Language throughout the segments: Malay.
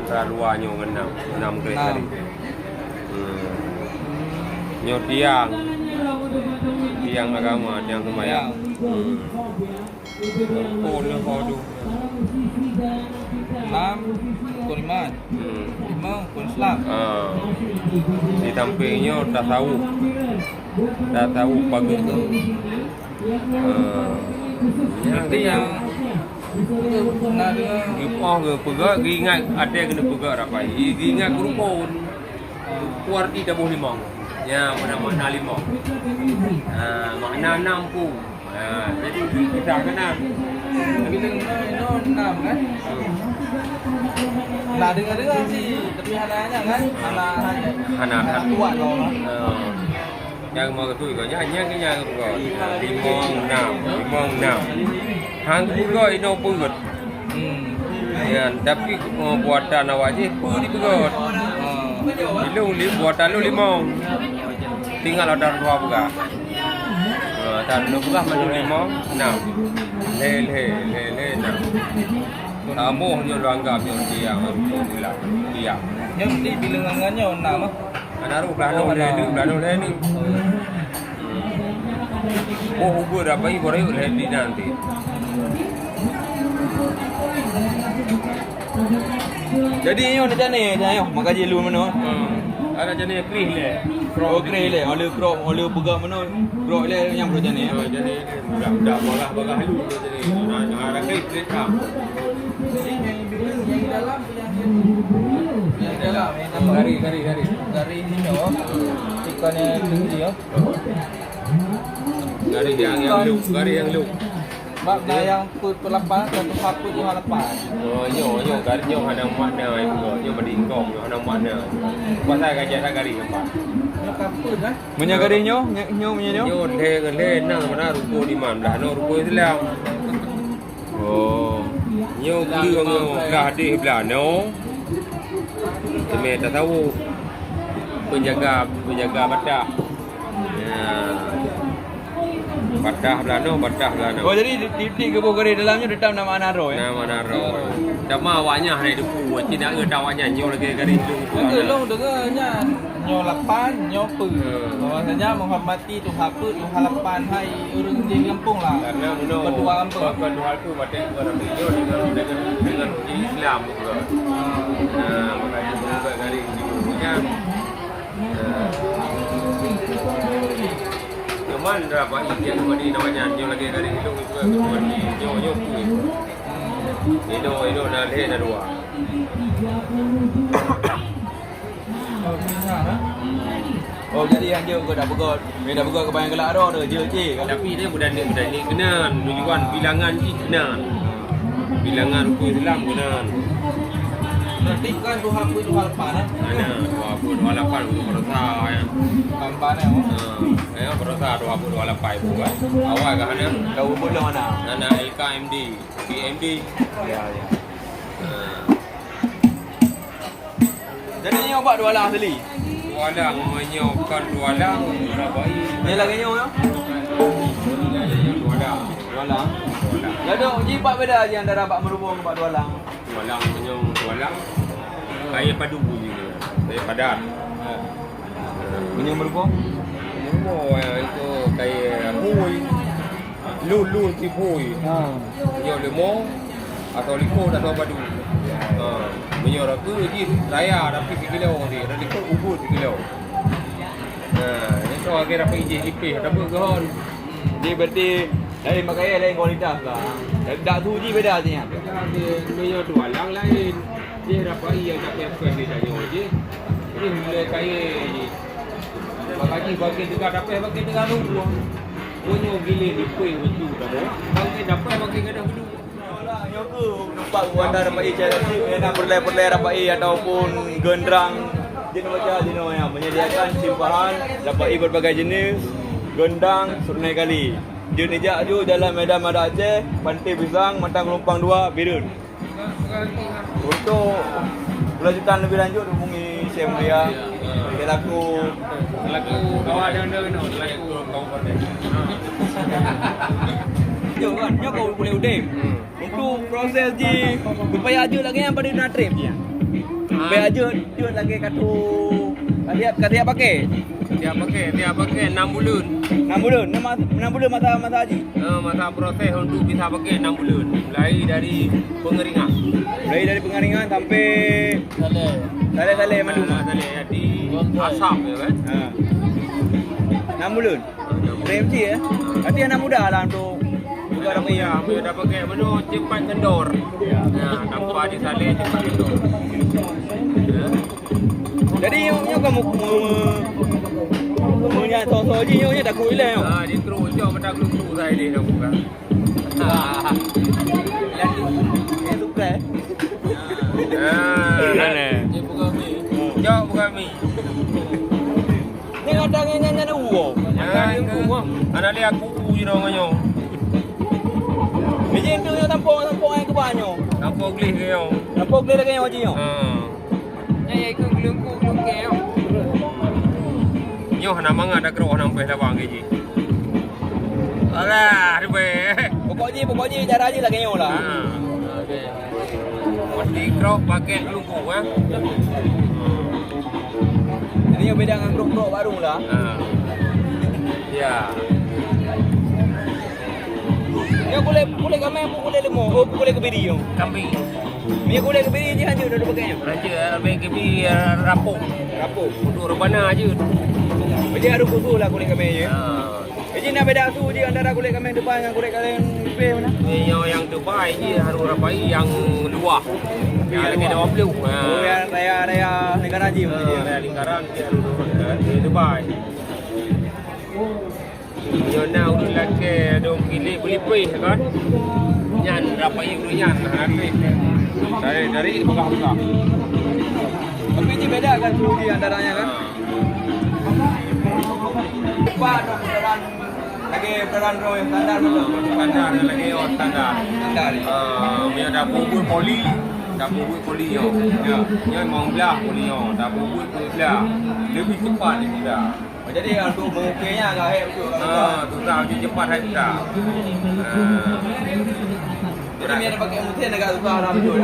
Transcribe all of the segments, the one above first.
luarnya enam kereta ni. Nyo tiang agama, tiang sembahyang. Oh, le hodu. 6 rukun iman. 5 rukun Islam. Di sampingnya tasawuf bagus tu. Nanti yang Nak dengar Gipah ke pegang, ingat ada kena pegang rapai. Ingat rukun. Kuarti dah boleh limang. Ya, makna limang. Makna 6 pun. Jadi kita kena. Tapi dengar 6 kan? Nak dengar sih, tapi hananya kan? Anak kuat kau lah. Yang mau tu kau nyanyi ke yang kau. Limang enam. Hang juga ino pegut. Ya, tapi buatan awak je pun dipegut. Lu buatan lu limang. Tinggal ada dua buka. Dan lu buka macam limang, enam. Le enam. Tamu hanya anggap yang dia pula. Dia. Yang di bilangannya 6 ah. Anaru plano le ni. Oh, hubur apa ini boleh di nanti. Jadi yo ni jane yo maka je lu mana? Ada jenis kris le. Pro grey le, oleh pegang mana? Pro le yang pro jane. Jadi dah bagah lu jadi. Ada kris kam. Yang dalam Gari ni yo. Ikannya tinggi yo. Gari yang lu. Bab dah yang pelapan satu sapu tu halapan. Nyo gari nyo hana makna itu. Nyo berdingkong nyo hana makna. Pasal kajian gari apa? Nyo kapur kan? Punya gari nyo punya nyo. Nyo le nang mana ruko di mana? No ruko Islam. Oh. Nyo nyo dah di belah no. Kami tak tahu penjaga badak. Ya. Badah belah no. Oh jadi di gebuk gari dalamnya detam nama Anaro ya? Nama Anaro. Nama awaknya hari depu. Tidak ada awaknya nyo lagi gari itu. Long dengarnya nyo 8 nyo pe. Bahwasanya menghormati tu hapa tu halapan hai orang di kampung lah. Karena kedua kampung. Kedua itu batik orang itu dengan Islam juga. Makanya juga gari punya. Cuman berapa yang di namanya nyo lagi gari itu nyo itu dah le dah dua. Oh jadi yang dia dah begot kebayang gelak dah je kan. Tapi dia budak ni kena tujuan bilangan ni kena. Bilangan rukun Islam kena. Berarti kan tu hapa tu halapan ah. Ada 28 untuk berusaha ya. Halapan Ya berusaha 28 itu kan. Awal kan ada kau boleh mana? Anak LKMD, PMD. Ya. Jadi ni obat dua lang asli. Dua lang menyokkan dua lang berapa ini? Ni lagi nyo yo. Dua lang. Jadi jibat beda je antara bak merubung bak dua lang. Dua lang. Kaya padu bunyi dia. Saya padat. Punya merubung? Itu kayak hui. Lu si hui. Nyo lemong atau liko atau padu. Menyorok tu je raya tapi sekilo ni. Liko ubud sekilo. Itu akhir apa ije ipih tapi gahon. Jadi berarti lain makaya lain kualitas lah. Dak tu je beda je. Dia dua lang lain. Dia dapat yang tak payah dia tanya je. Ini mulai kaya ni. Bagi juga dapat bagi dengan rumah. Punya gila ni kuih betul dah. Bagi dapat bagi kena dulu. Yo ke nampak anda dapat cara ni nak perlai dapat ataupun genderang jenis macam jenis yang menyediakan simpahan dapat berbagai jenis gendang surnai kali. Dia nijak ju dalam Medan Mada Aceh, Pantai Pisang, Matang Gelompang 2, Birun. Untuk lanjutan lebih lanjut hubungi Syekh Mulia. Laku kawan ada laku kawan. Yo kan, yo kau boleh udem. Untuk proses di berpaya aja lagi yang pada nak trip je. Be aja dia lagi katu katiak pakai. Dia pakai 6 bulan. 6 bulan, 6 bulan masa haji. Masa proses untuk bisa pakai 6 bulan. Mulai dari pengeringan. Mulai dari pengaringan sampai Saleh mandu. Saleh di asap ya kan. 6 bulan. Remci ya. Berarti anak muda lah untuk juga dapat ya, dia dah pakai benda cepat kendor. Nah, tanpa di Saleh cepat kendor. Jadi nyonya kamu punya sosok je nyonya tak kuil lah. Di terus je pada guru saya ni dah bukan. Dia suka. Mana? Dia bukan mi. Jauh bukan mi. Ni kadang nyanyi uwo. Anak dia aku je orang nyo. Biji tu yo tampung yang ke banyo. Nampak gelis ke yo. Tampung dia lagi yang yo. Nyai ikut gelungku ke yo. Nyo hana manga ada kerok nampai dah bang gaji. Alah, ribet. Pokoknya cara je lagi yo lah. Mesti kerok pakai gelungku ah. Jadi yo beda dengan kerok baru lah. Ya. Yo boleh kami pun boleh lemo, boleh kebiri yo. Kambing. Dia boleh kebiri je hanya dah pakainya. Raja ambil kebi rapuh. Untuk rebana aje. Jadi ada khusus lah kulit kami je. Jadi nak beda su je antara kulit kami depan dengan kulit kalian depan mana? Yang depan je harus rapai yang luar. Yang lagi 20. Oh yang raya negara haji. Raya lingkaran dia harus di depan. Yo nak urus lagi dong gili beli pih kan. Nyan rapai urus nyan dari buka-buka. Tapi ini beda kan su di antaranya kan? Pak peran roh yang standar betul. Standar lagi orang standar. Standar. Dia dah buat poli yo. Ya mau belah poli yo, dah buat belah. Lebih cepat lagi dah. Jadi untuk mengukirnya agak hebat betul. Tu tahu je cepat hai dah. Jadi dia nak pakai mutin agak susah lah betul.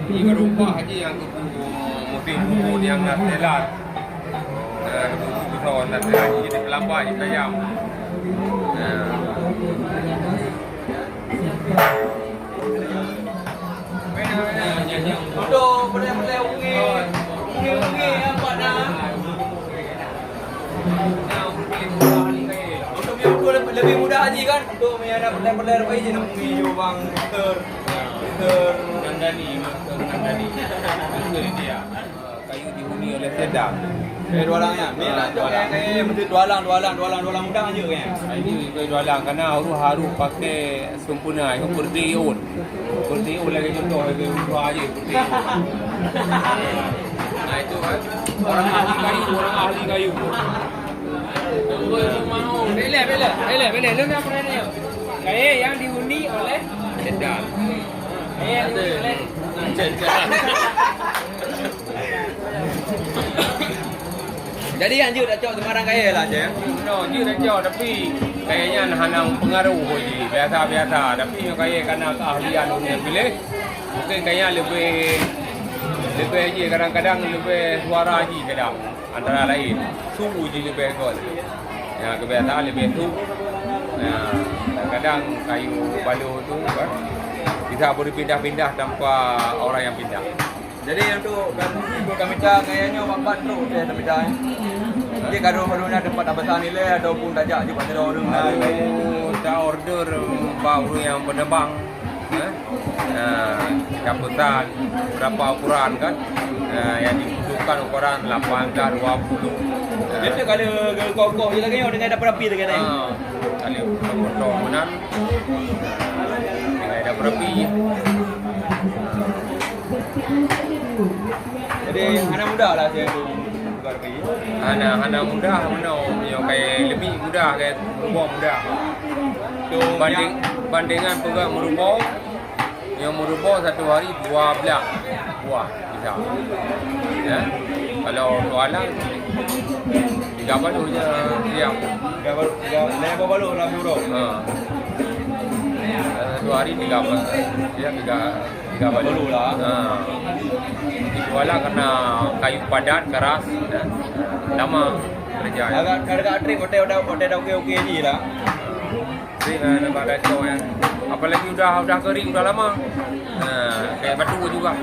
Ini rupa haji yang tu mutin yang nak telat. Besar nak haji jadi pelambat je sayang. Untuk boleh ungi apa dah? Untuk lebih mudah haji kan? Untuk ada pelai-pelai apa je nak ungi bang Nandani. Itu dia. Kayu dihuni oleh sedap. Dualangnya. Ni lah kayak mesti dualang mudah aja kan. Ini dualang kerana harus pakai sempurna itu perdiun. Perdiun lagi contoh lagi dua aja perdiun. Nah itu kan orang ahli kayu. Bela. Lu nak apa ni? Kayu yang dihuni oleh Sedap. yang dihuni oleh Jadi yang dia dah cakap Semarang kaya lah je. No, dia dah jauh tapi kayaknya hanang pengaruh je. Biasa. Tapi yang kaya kerana keahlian yang pilih. Mungkin kayaknya lebih je kadang-kadang lebih suara je kadang. Antara lain. Suhu je lebih kot. Ya, kebiasaan lebih tu. Ya, kadang kayu balu tu kan. Bisa berpindah-pindah tanpa orang yang pindah. Jadi untuk kami tak kayaknya mampat tu saya tak pindah. Jadi kalau nak tempat besar nilai ataupun tajak je pada orang lain. Tak order baru yang penerbang. Caputan berapa ukuran kan? Yang dibutuhkan ukuran 18, 20. Jadi kalau kokoh je lagi dengan ada berapi tu kata. Kalau kokoh menan dengan ada berapi. Jadi anak muda lah saya tu. Anak muda yang kayak lebih mudah kayak merubah mudah. Bandingan pegang merubah yang merubah satu hari 12 buah bisa. Ya. Kalau jualan 3 balu je siap. 3 balu lah bro. 2 hari 3 ya 3 baju Baru lah. Dijual karena kayu padat keras dan lama kerja. Agak trip hotel dah okey je lah. Sih nampak kacau ya. Apalagi udah kering udah lama. Kayak batu juga.